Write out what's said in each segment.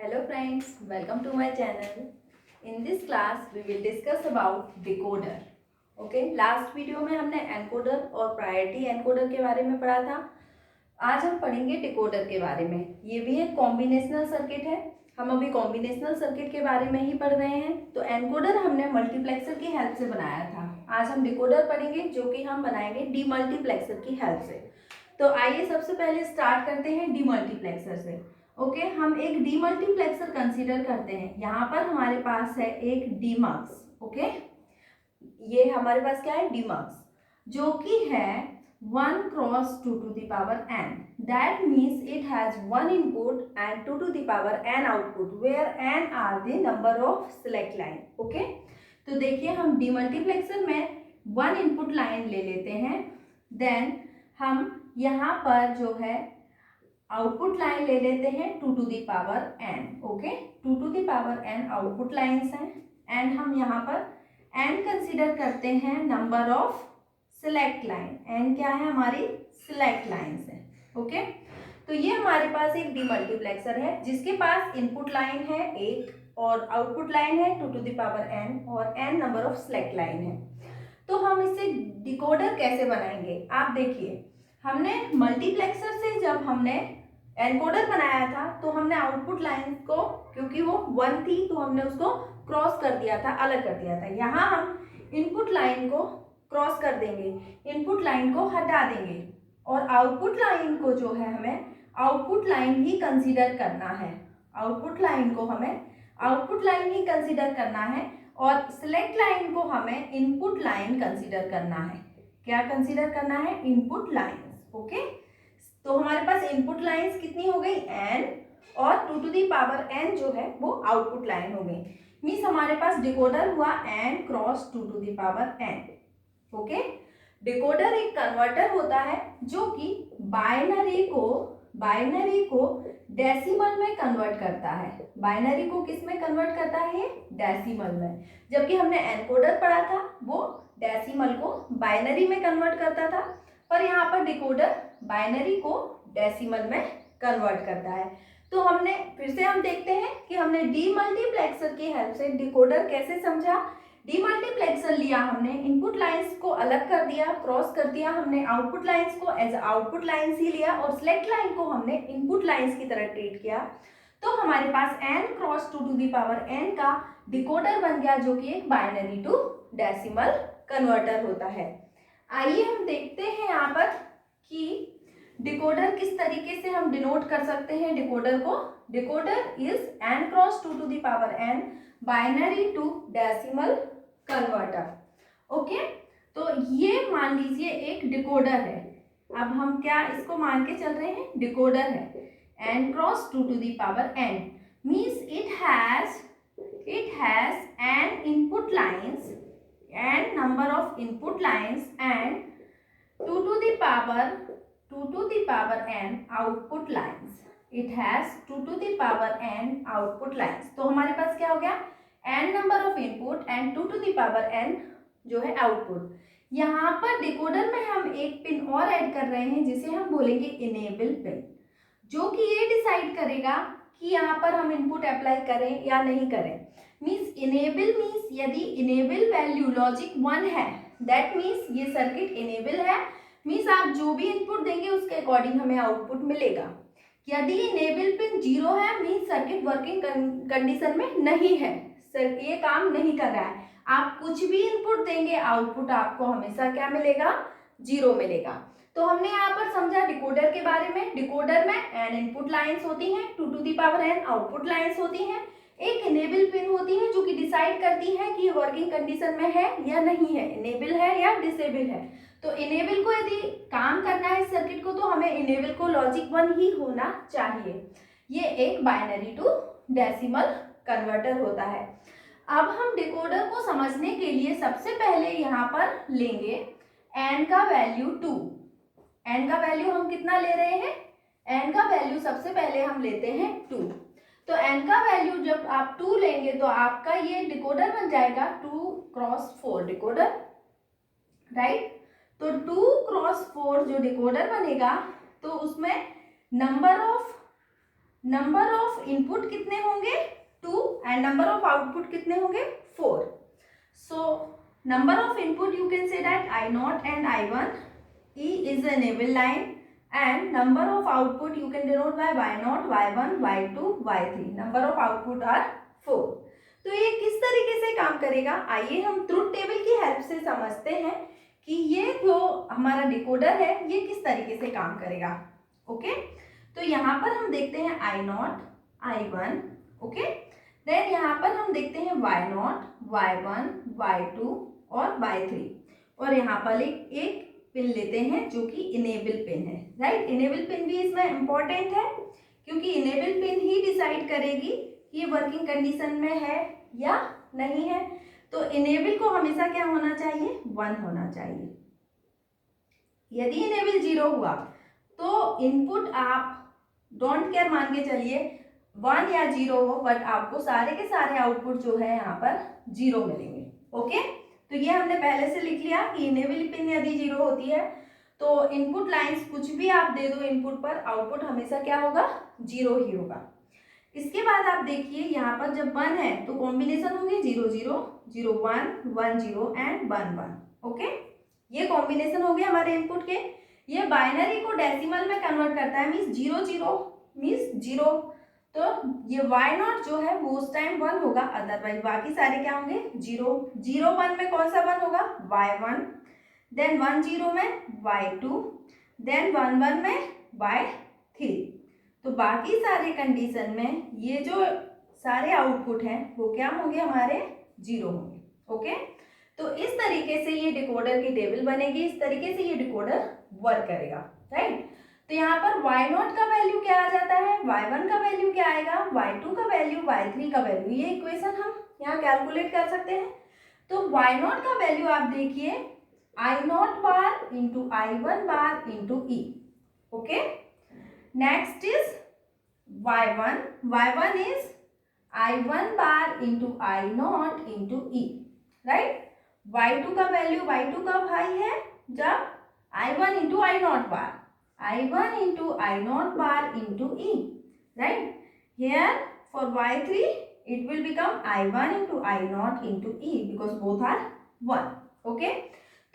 Hello friends, welcome to my channel. In this class we will discuss about decoder. Okay, last video में हमने encoder और priority encoder के बारे में पढ़ा था. आज हम पढ़ेंगे डिकोडर के बारे में. ये भी एक कॉम्बिनेशनल सर्किट है. हम अभी कॉम्बिनेशनल सर्किट के बारे में ही पढ़ रहे हैं. तो एनकोडर हमने मल्टीप्लेक्सर की हेल्प से बनाया था. आज हम डिकोडर पढ़ेंगे जो कि हम बनाएंगे डीमल्टीप्लेक्सर की हेल्प से. तो आइए सबसे पहले स्टार्ट करते हैं डीमल्टीप्लेक्सर से. ओके हम एक डीमल्टीप्लेक्सर कंसीडर करते हैं. यहाँ पर हमारे पास है एक डीमक्स. ओके ये हमारे पास क्या है, डीमक्स, जो कि है 1 cross 2 to the power n. That means it has 1 input and 2 to the power n output, where n are the number of select line. Okay तो देखिए हम डीमल्टीप्लेक्सर में 1 इनपुट लाइन ले लेते हैं. देन हम यहाँ पर जो है आउटपुट लाइन ले लेते हैं 2 to the power n. Okay 2 to the power n output lines हैं. एंड हम यहाँ पर n कंसीडर करते हैं number of select line. n क्या है, हमारी सिलेक्ट लाइन्स है. ओके तो ये हमारे पास एक डीमल्टीप्लेक्सर है जिसके पास इनपुट लाइन है 1 और आउटपुट लाइन है 2 to the power n और n number of select line है. तो हम इसे डिकोडर कैसे बनाएंगे, आप देखिए. हमने मल्टीप्लेक्सर से जब हमने एनकोडर बनाया था तो हमने आउटपुट लाइन को, क्योंकि वो 1 थी तो हमने उसको क्रॉस कर दिया था, अलग कर दिया था. यहाँ हम इनपुट लाइन को क्रॉस कर देंगे, इनपुट लाइन को हटा देंगे और आउटपुट लाइन को जो है हमें आउटपुट लाइन ही कंसीडर करना है. आउटपुट लाइन को हमें आउटपुट लाइन ही कंसीडर करना है और सिलेक्ट लाइन को हमें इनपुट लाइन कंसीडर करना है. क्या कंसीडर करना है, इनपुट लाइन्स. ओके तो हमारे पास इनपुट लाइन्स कितनी हो गई, n, और 2 to the power n जो है वो आउटपुट लाइन हो गई. मीन्स हमारे पास डिकोडर हुआ n cross 2 to the power n. Okay decoder एक कन्वर्टर होता है जो कि बाइनरी को डेसिमल में कन्वर्ट करता है. बाइनरी को किस में कन्वर्ट करता है, ये डेसिमल में. जबकि हमने एनकोडर पढ़ा था वो डेसिमल को बाइनरी में कन्वर्ट करता था, पर यहाँ पर डिकोडर बाइनरी को डेसिमल में कन्वर्ट करता है. तो हमने फिर से हम देखते हैं कि हमने डीमल्टीप्लेक्सर की हेल्प से डिकोडर कैसे समझा. डीमल्टीप्लेक्सर लिया हमने, इनपुट लाइंस को अलग कर दिया, क्रॉस कर दिया. हमने आउटपुट लाइंस को एज आउटपुट लाइंस ही लिया और सिलेक्ट लाइन को हमने इनपुट लाइंस की तरह ट्रीट किया. तो हमारे पास n cross 2 to the power n का डिकोडर बन गया जो कि एक बाइनरी टू डेसिमल कन्वर्टर होता है. आइए हम देखते हैं यहाँ पर कि डिकोडर किस तरीके से हम डिनोट कर सकते हैं डिकोडर को. Decoder is n cross 2 to the power n binary to decimal converter. Okay तो ये मान लीजिए एक डिकोडर है. अब हम क्या इसको मान के चल रहे हैं, डिकोडर है. n cross 2 to the power n means it has n input lines, n number of input lines and 2 to the power n output lines. It has 2 to the power n output lines. तो हमारे पास क्या हो गया, n number of input and 2 to the power n जो है output. यहाँ पर decoder में हम एक पिन और ऐड कर रहे हैं जिसे हम बोलेंगे इनेबल पिन, जो कि ये डिसाइड करेगा कि यहाँ पर हम इनपुट अप्लाई करें या नहीं करें. मीन्स इनेबल मीन्स यदि इनेबल वैल्यू लॉजिक 1 है, दैट मीन्स ये सर्किट इनेबल है. मीन्स आप जो भी इनपुट देंगे उसके अकॉर्डिंग हमें आउटपुट मिलेगा. यदि इनेबल पिन 0 है मीन्स सर्किट वर्किंग कंडीशन में नहीं है, ये काम नहीं कर रहा है. आप कुछ भी इनपुट देंगे आउटपुट आपको हमेशा क्या मिलेगा, 0 मिलेगा. तो हमने यहाँ पर समझा डिकोडर के बारे में. डिकोडर में n इनपुट लाइंस होती हैं, 2 to the power n output lines होती हैं, एक इनेबल पिन होती है जो कि डिसाइड करती है कि वर्किंग कंडीशन में है या नहीं है, इनेबल है या डिसेबल है. तो इनेबल को यदि काम करना है सर्किट को तो हमें इनेबल को लॉजिक 1 ही होना चाहिए. ये एक बाइनरी टू डेसिमल कन्वर्टर होता है. अब हम डिकोडर को समझने के लिए सबसे पहले यहाँ पर लेंगे n का वैल्यू 2. n का वैल्यू हम कितना ले रहे हैं, n का वैल्यू सबसे पहले हम लेते हैं 2. तो n का वैल्यू जब आप 2 लेंगे तो आपका ये डिकोडर बन जाएगा 2 क्रॉस 4 डिकोडर, राइट. तो 2 क्रॉस 4 जो डिकोडर बनेगा तो उसमें number of number of input कितने होंगे 2 एंड नंबर ऑफ आउटपुट कितने होंगे 4. So number of input you can say that I0 and I1. E is the enable line and number of output you can denote by Y0, Y1, Y2, Y3. number of output are 4. तो ये किस तरीके से काम करेगा, आइए हम truth table की हेल्प से समझते हैं कि ये जो हमारा डिकोडर है ये किस तरीके से काम करेगा. ओके, तो यहाँ पर हम देखते हैं I0, I1. ओके, देन यहाँ पर हम देखते हैं Y0, Y1, Y2 और Y3. और यहाँ पर एक पिन लेते हैं जो कि इनेबल पिन है. राइट, इनेबल पिन भी इसमें इंपॉर्टेंट है क्योंकि इनेबल पिन ही डिसाइड करेगी कि ये वर्किंग कंडीशन में है या नहीं है. तो इनेबल को हमेशा क्या होना चाहिए, 1 होना चाहिए. यदि इनेबल 0 हुआ तो इनपुट आप डोंट केयर मान के चलिए 1 या 0 हो, बट आपको सारे के सारे आउटपुट जो है यहाँ पर 0 मिलेंगे. ओके, तो ये हमने पहले से लिख लिया कि इनेबल पिन यदि 0 होती है तो इनपुट लाइंस कुछ भी आप दे दो इनपुट पर, आउटपुट हमेशा क्या होगा, 0 ही होगा. इसके बाद आप देखिए यहाँ पर जब 1 है तो कॉम्बिनेशन होंगे 0 0 0 1 1 0 एंड 1 1. ओके, ये कॉम्बिनेशन हो गए हमारे इनपुट के. ये बाइनरी को डेसिमल में कन्वर्ट करता है, मीन्स 0 0 मीन्स 0. तो ये Y0 जो है वो उस टाइम 1 होगा, अदरवाइज बाकी सारे क्या होंगे 0 0 1 में कौन सा 1 होगा Y1, देन 1 0 में Y2, देन 1 1 में Y3. तो बाकी सारे कंडीशन में ये जो सारे आउटपुट हैं वो क्या होंगे, हमारे 0 होंगे. ओके, तो इस तरीके से ये डिकोडर की टेबल बनेगी, इस तरीके से ये डिकोडर वर्क करेगा. राइट, तो यहाँ पर Y0 का वैल्यू क्या आ जाता है, Y1 का वैल्यू क्या आएगा, Y2 का वैल्यू, Y3 का वैल्यू. ये इक्वेशन हम यहाँ कैलकुलेट कर सकते हैं. तो Y0 का वैल्यू आप देखिए I0 bar into I1 bar into E. Okay, next is Y1. Y1 is I1 bar into I0 into E. Right, Y2 का वैल्यू, Y2 का भाई है जब I1 into I0 bar, I1 into I0 bar into E. Right? Here for Y3 it will become I1 into I0 into E because both are 1. Okay?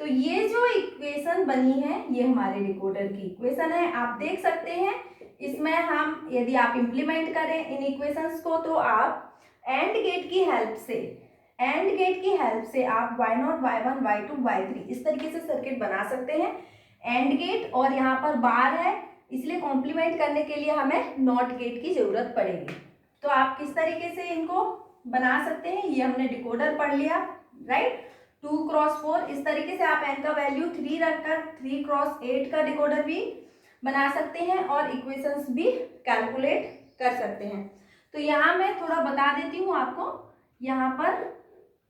तो ये जो equation बनी है ये हमारे डिकोडर की इक्वेशन है. आप देख सकते हैं इसमें हम यदि आप इम्प्लीमेंट करें इन इक्वेशंस को तो आप एंड गेट की हेल्प से आप Y0, Y1, Y2, Y3 इस तरीके से सर्किट बना सकते हैं. एंड गेट और यहाँ पर बार है इसलिए कॉम्प्लीमेंट करने के लिए हमें नॉट गेट की जरूरत पड़ेगी. तो आप किस तरीके से इनको बना सकते हैं, ये हमने डिकोडर पढ़ लिया. राइट, 2 क्रॉस 4 इस तरीके से आप एन का वैल्यू 3 रखकर 3 क्रॉस 8 का डिकोडर भी बना सकते हैं और इक्वेशंस भी कैलकुलेट कर सकते हैं. तो यहाँ मैं थोड़ा बता देती हूँ आपको. यहाँ पर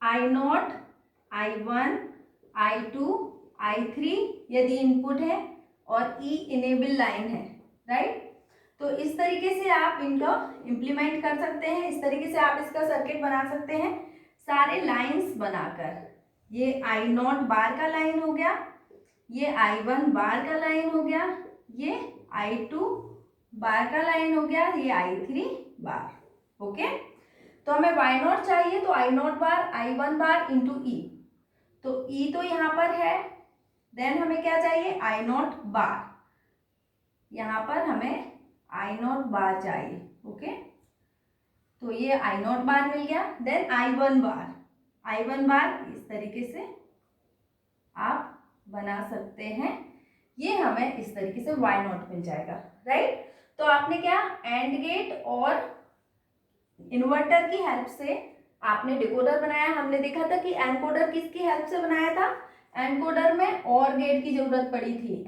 I0, I1, I2, I3 यदि इनपुट है और E इनेबल लाइन है. राइट, तो इस तरीके से आप इनका इम्प्लीमेंट कर सकते हैं. इस तरीके से आप इसका सर्किट बना सकते हैं सारे लाइंस बनाकर. ये I0 बार का लाइन हो गया, ये I1 बार का लाइन हो गया, ये I2 बार का लाइन हो गया, ये I3 बार. ओके, तो हमें Y0 चाहिए तो I0 बार I1 बार इंटू E. तो E तो यहाँ पर है, देन हमें क्या चाहिए I0 बार. यहाँ पर हमें I0 बार चाहिए. ओके, तो ये I0 बार मिल गया. देन I1 बार इस तरीके से आप बना सकते हैं. ये हमें इस तरीके से Y0 मिल जाएगा. राइट, तो आपने क्या एंड गेट और इन्वर्टर की हेल्प से आपने डिकोडर बनाया. हमने देखा था कि एनकोडर किसकी हेल्प से बनाया था, एनकोडर में और गेट की जरूरत पड़ी थी,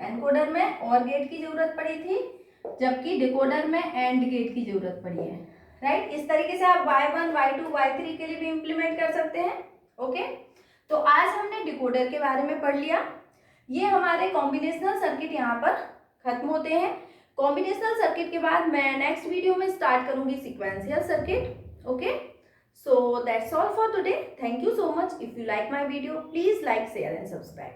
जबकि डिकोडर में एंड गेट की जरूरत पड़ी है. राइट, इस तरीके से आप Y1, Y2, Y3 के लिए भी इम्प्लीमेंट कर सकते हैं. ओके, तो आज हमने डिकोडर के बारे में पढ़ लिया. ये हमारे कॉम्बिनेशनल सर्किट यहाँ पर खत्म होते हैं. कॉम्बिनेशनल सर्किट के बाद मैं नेक्स्ट वीडियो में स्टार्ट करूंगी sequential circuit. Okay, so that's all for today. Thank you so much. If you like my video, please like, share and subscribe.